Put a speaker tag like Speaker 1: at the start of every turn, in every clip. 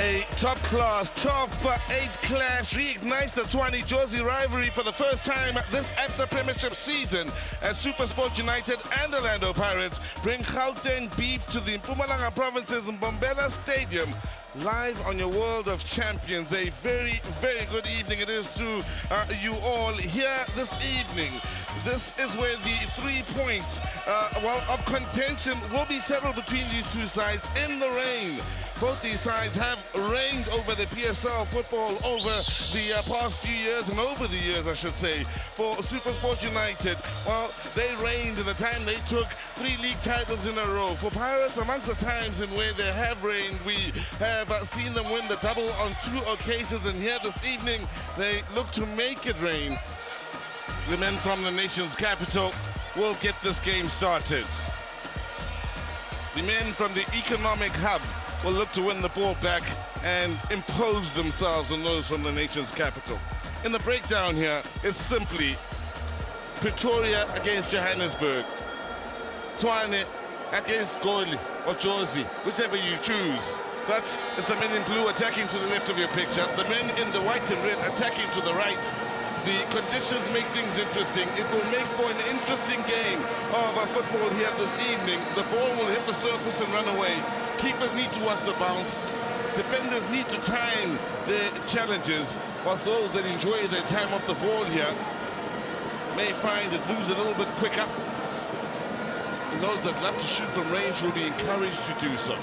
Speaker 1: A top-class, top-8 clash reignites the Tshwane Jozi rivalry for the first time this ABSA Premiership season as SuperSport United and Orlando Pirates bring Gauteng beef to the Mpumalanga Province's Mbombela Stadium. Live on your World of Champions. A very, very good evening it is to you all here this evening. This is where the 3 points of contention will be settled between these two sides in the rain. Both these sides have reigned over the PSL football over the past few years, and over the years, I should say. For SuperSport United, well, they reigned in the time they took 3 league titles in a row. For Pirates, amongst the times in where they have reigned, we have seen them win the double on 2 occasions, and here this evening, they look to make it rain. The men from the nation's capital will get this game started. The men from the economic hub will look to win the ball back and impose themselves on those from the nation's capital. In the breakdown here, it's simply Pretoria against Johannesburg, Tshwane against Goli or Jozi, whichever you choose. That is the men in blue attacking to the left of your picture, the men in the white and red attacking to the right. The conditions make things interesting. It will make for an interesting game of football here this evening. The ball will hit the surface and run away. Keepers need to watch the bounce. Defenders need to time their challenges, whilst those that enjoy their time off the ball here may find it moves a little bit quicker. And those that love to shoot from range will be encouraged to do so.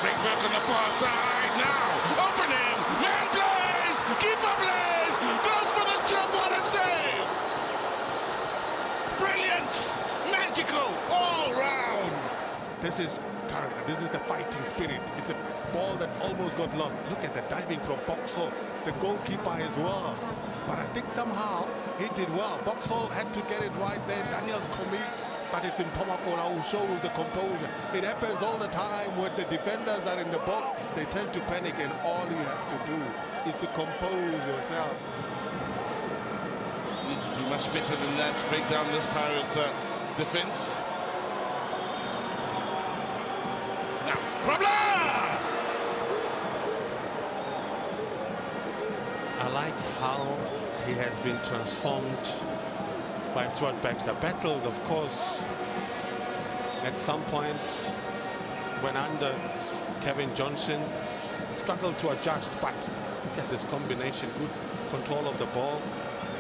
Speaker 1: Breakback on the far side now. Opening. Man plays. Keeper plays. Goes for the chip. What a save. Brilliance. Magical. All rounds.
Speaker 2: This is character. This is the fighting spirit. It's a ball that almost got lost. Look at the diving from Boxall, the goalkeeper as well. But I think somehow he did well. Boxall had to get it right there. Daniels commits. But it's in Pomakola who shows the composure. It happens all the time when the defenders are in the box. They tend to panic, and all you have to do is to compose yourself.
Speaker 1: You need to do much better than that to break down this Pirates defense. Now, Crumbles!
Speaker 2: I like how he has been transformed by Stuart Baxter. Battled, of course, at some point when under Kevin Johnson, struggled to adjust, but look at this combination, good control of the ball.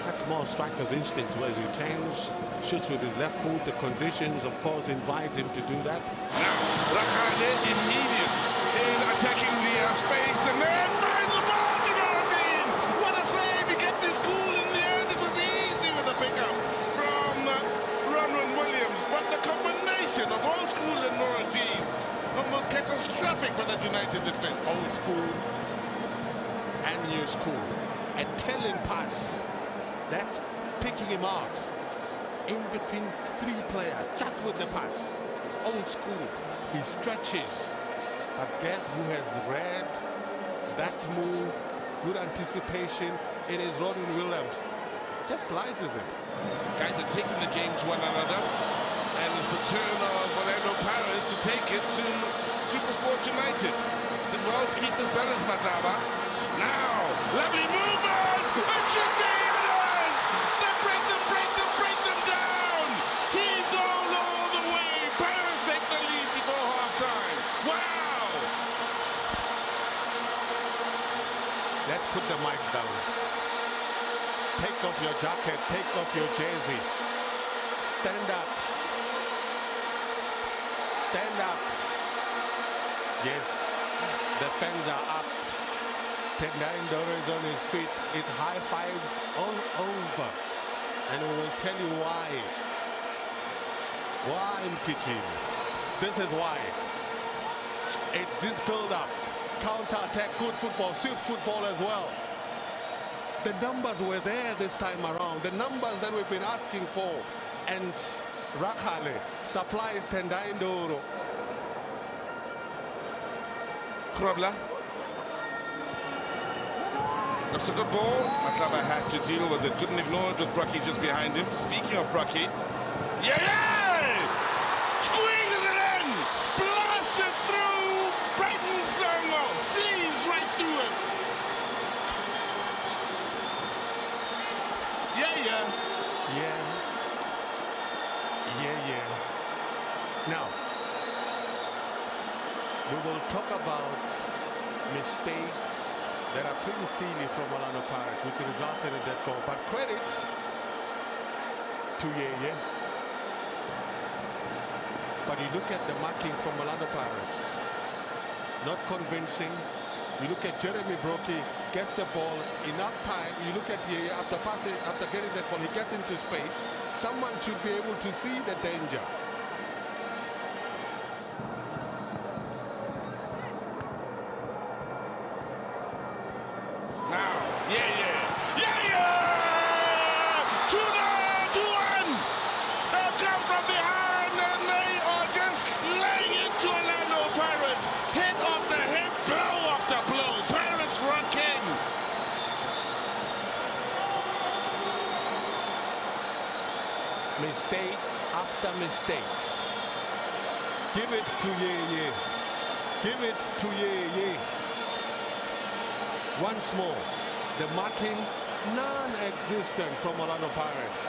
Speaker 2: That's more striker's instincts, whereas he turns, shoots with his left foot. The conditions, of course, invites him to do that.
Speaker 1: Now, Rakhane immediate in attacking the space, and then finds the ball to Martin! What a save! He kept his cool in the end. It was easy with the pickup from Ron Williams. But the combination of old school and Martin almost catastrophic for that United defense.
Speaker 2: Old school and new school. A telling pass. That's picking him out in between 3 players, just with the pass. Old school. He stretches. But guess who has read that move? Good anticipation. It is Ron Williams. Just slices it.
Speaker 1: Guys are taking the game to one another, and it's the turn of Orlando Pirates to take it to SuperSport United. Did well to keep this balance, Mataba. Now, lovely movement! A should be! It is! They break them down! Teams all the way! Pirates take the lead before half-time. Wow!
Speaker 2: Let's put the mics down. Take off your jacket, take off your jersey. Stand up. Stand up. Yes, the fans are up. Tendai Ndoro is on his feet. It's high fives all over. And we will tell you why. Why, Mkichi? This is why. It's this build-up. Counter-attack, good football, swift football as well. The numbers were there this time around. The numbers that we've been asking for. And Rakhale supplies Tendai Ndoro.
Speaker 1: Krobla. That's a good ball. Matlaba had to deal with it. Couldn't ignore it with Brockie just behind him. Speaking of Brockie. Yeah!
Speaker 2: Now, we will talk about mistakes that are pretty silly from Orlando Pirates, which resulted in that goal. But credit to Yeye. But you look at the marking from Orlando Pirates, not convincing. You look at Jeremy Brokey, gets the ball, enough time. You look at Yeye after passing, after getting that ball, he gets into space. Someone should be able to see the danger. Mistake after mistake. Give it to Yeye. Give it to Yeye. Once more, the marking non-existent from Orlando Pirates.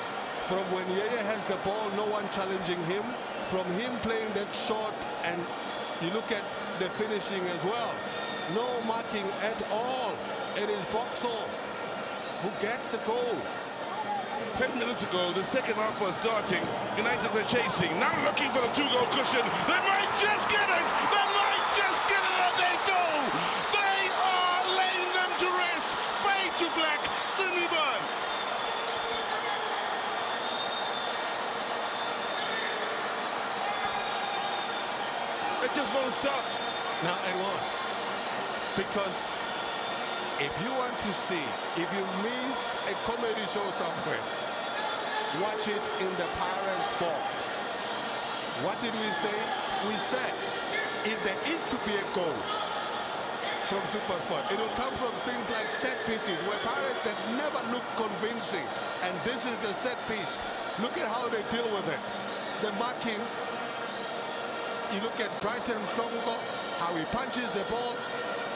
Speaker 2: From when Yeye has the ball, no one challenging him. From him playing that shot, and you look at the finishing as well. No marking at all. It is Boxall who gets the goal.
Speaker 1: 10 minutes ago, the second half was starting. United were chasing, now looking for the two-goal cushion. They might just get it! They might just get it, and they do! They are laying them to rest. Fade to black, Trinidad. It just won't stop.
Speaker 2: Now it won't. Because if you want to see, if you missed a comedy show somewhere, watch it in the Pirates box. What did we say? We said, if there is to be a goal from SuperSport, it will come from things like set pieces, where Pirates that never looked convincing. And this is the set piece. Look at how they deal with it. The marking, you look at Brighton Songo, how he punches the ball,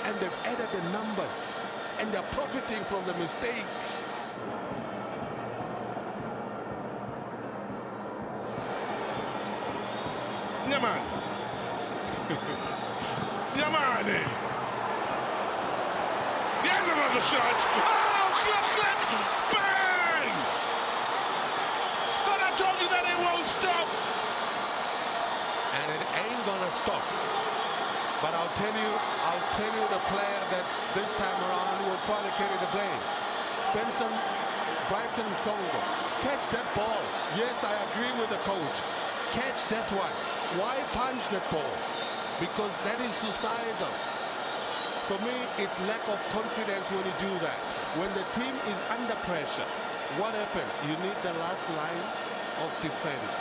Speaker 2: and they've added the numbers, and they're profiting from the mistakes.
Speaker 1: Yaman. Yamani. Here's another shot. Oh, click, bang! Thought I told you that it won't stop.
Speaker 2: And it ain't gonna stop. But I'll tell you the player that this time around will probably carry the blame. Benson, Brighton Songo. Catch that ball. Yes, I agree with the coach. Catch that one. Why punch that ball? Because that is suicidal. For me, it's lack of confidence when you do that. When the team is under pressure, what happens? You need the last line of defense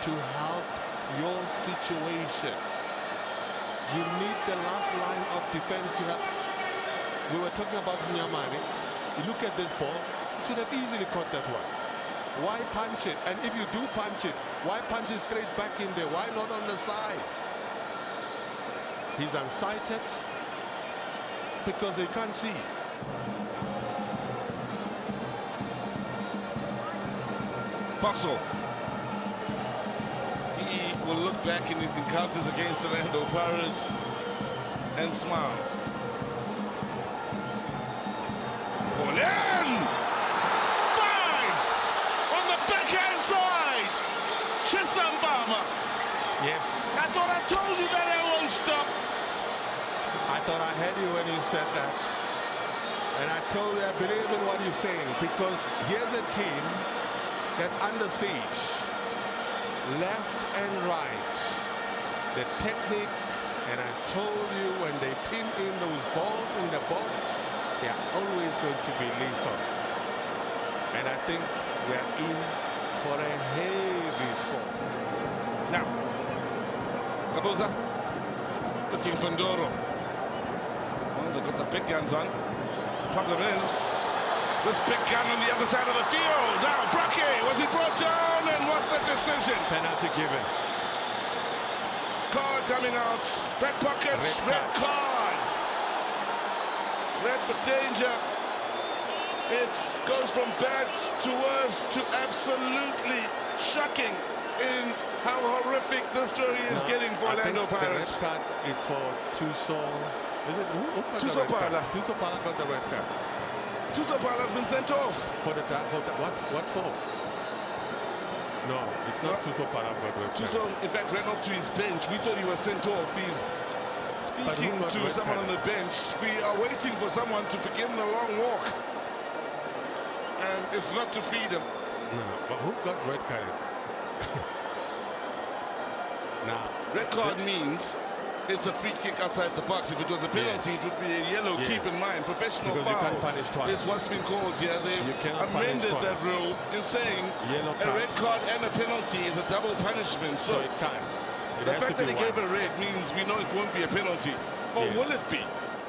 Speaker 2: to help your situation. You need the last line of defense to help. We were talking about Nyamani. You look at this ball, you should have easily caught that one. Why punch it? And if you do punch it, why punch it straight back in there? Why not on the sides? He's unsighted because he can't see.
Speaker 1: Boxall. He will look back in his encounters against the Orlando Pirates and smile. Olen! Fine! On the backhand side! Chisambama!
Speaker 2: Yes.
Speaker 1: I thought I told you that it won't stop.
Speaker 2: I thought I had you when you said that. And I told you I believe in what you're saying, because here's a team that's under siege. Left and right. The technique, and I told you when they pin in those balls in the box, they are always going to be lethal. And I think we are in for a heavy score.
Speaker 1: Now, Kabuza looking for Ndoro. Well, they've got the big guns on. Problem is, this big gun on the other side of the field. Now, Brake, was he brought down, and what's the decision?
Speaker 2: Penalty given.
Speaker 1: Card coming out. Back pockets, red card. Red for danger. It goes from bad to worse to absolutely shocking in how horrific this story is getting for Orlando Pirates.
Speaker 2: The red card is for Tuso. Is it who got
Speaker 1: Tuso
Speaker 2: the red
Speaker 1: Pala.
Speaker 2: card? Tuso Pala got the red card.
Speaker 1: Tuso Pala has been sent off.
Speaker 2: For the what for? No, it's not Tuso Pala got red card.
Speaker 1: Tuso, in fact, ran off to his bench. We thought he was sent off. He's speaking to someone on the bench. We are waiting for someone to begin the long walk. And it's not to feed him.
Speaker 2: No, but who got red carded? Now,
Speaker 1: red card means it's a free kick outside the box. If it was a penalty, it would be a yellow. Keep in mind, professional
Speaker 2: because
Speaker 1: foul
Speaker 2: you can't punish twice.
Speaker 1: is what's been called here. They've amended that rule in saying a red card and a penalty is a double punishment. So
Speaker 2: it can't.
Speaker 1: The fact that he gave a red means we know it won't be a penalty. Or will it be?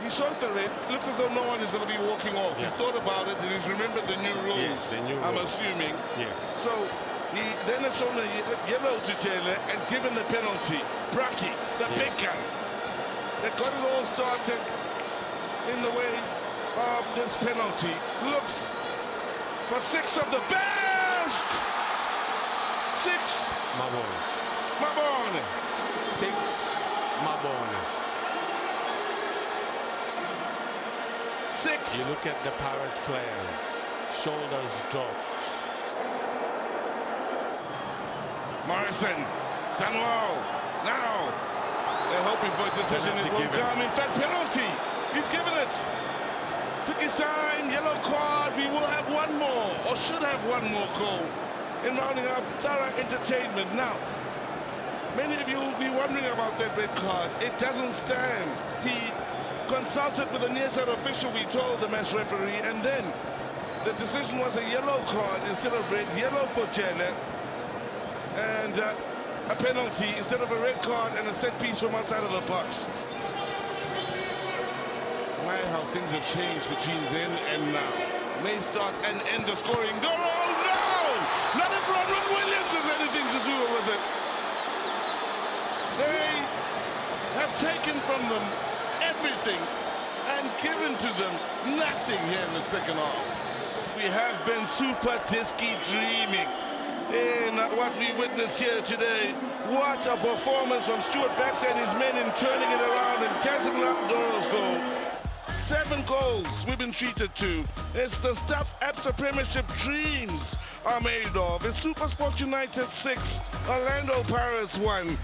Speaker 1: He showed the red. Looks as though no one is going to be walking off. He's thought about it and he's remembered the new rules.
Speaker 2: Yes, the new
Speaker 1: I'm
Speaker 2: rules.
Speaker 1: assuming.
Speaker 2: Yes.
Speaker 1: So he then has shown a yellow to Taylor and given the penalty. Braki, the big gun, that got it all started in the way of this penalty. Looks for 6 of the best. 6.
Speaker 2: Mabon. 6 Mabon.
Speaker 1: 6.
Speaker 2: You look at the Pirates players, shoulders dropped.
Speaker 1: Morrison, Stanwell, now they're hoping for a decision. It won't come. In fact, penalty. He's given it. Took his time. Yellow card. We will have one more, or should have one more goal in rounding up thorough entertainment. Now, many of you will be wondering about that red card. It doesn't stand. He consulted with a near-side official, we told the match referee, and then the decision was a yellow card instead of red. Yellow for Jelle, and a penalty instead of a red card and a set piece from outside of the box. Why how things have changed between then and now. May start and end the scoring. Go! Oh no! Not if Ronald Williams has anything to do with it. They have taken from them everything and given to them nothing here in the second half. We have been super disky dreaming in what we witnessed here today. What a performance from Stuart Baxter and his men in turning it around and cancelling out Doro's goal. 7 goals we've been treated to. It's the stuff Absa Premiership dreams are made of. It's SuperSport United 6, Orlando Pirates 1.